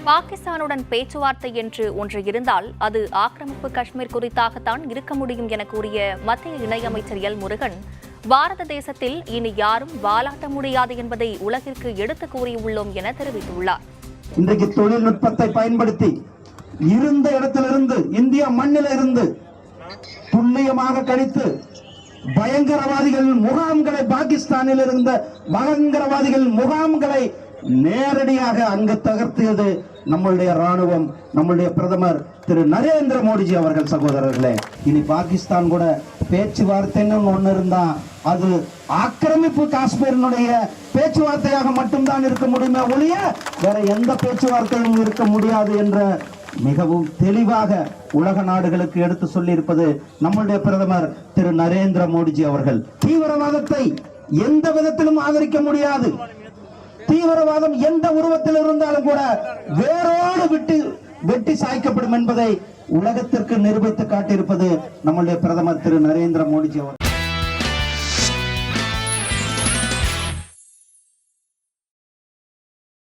பாகிஸ்தானுடன் பேச்சுவார்த்தை என்று ஒன்று இருந்தால் அது ஆக்கிரமிப்பு காஷ்மீர் குறித்தாகத்தான் இருக்க முடியும் என கூறிய மத்திய இணையமைச்சர் எல் முருகன், பாரத தேசத்தில் இனி யாரும் வாலாட்ட முடியாது என்பதை உலகிற்கு எடுத்து கூறியுள்ளோம் என தெரிவித்துள்ளார். இன்றைக்கு தொழில்நுட்பத்தை பயன்படுத்தி இருந்த இடத்திலிருந்து இந்தியா மண்ணில் இருந்து துல்லியமாக கணித்து பயங்கரவாதிகள் முகாம்களை, பாகிஸ்தானில் இருந்த பயங்கரவாதிகள் முகாம்களை நேரடியாக அங்கு தகர்த்தியது நம்மளுடைய ராணுவம், நம்மளுடைய பிரதமர் திரு நரேந்திர மோடிஜி அவர்கள். சகோதரர்களே, இனி பாகிஸ்தான் கூட பேச்சுவார்த்தைன்னு ஒண்ணு இருந்தா அது ஆக்கிரமிப்பு காஷ்மீரினுடைய பேச்சுவார்த்தையாக மட்டும்தான் இருக்க முடியுமே ஒழிய வேற எந்த பேச்சுவார்த்தையும் இருக்க முடியாது என்ற மிகவும் தெளிவாக உலக நாடுகளுக்கு எடுத்து சொல்லி இருப்பது நம்முடைய பிரதமர் திரு நரேந்திர மோடிஜி அவர்கள். தீவிரவாதத்தை எந்த விதத்திலும் ஆதரிக்க முடியாது. தீவிரவாதம் எந்த உருவத்தில் இருந்தாலும் கூட வேரோடு வெட்டி சாய்க்கப்படும் என்பதை உலகத்திற்கு நிரூபித்து காட்டியிருப்பது நம்முடைய பிரதமர் திரு நரேந்திர மோடிஜி அவர்கள்.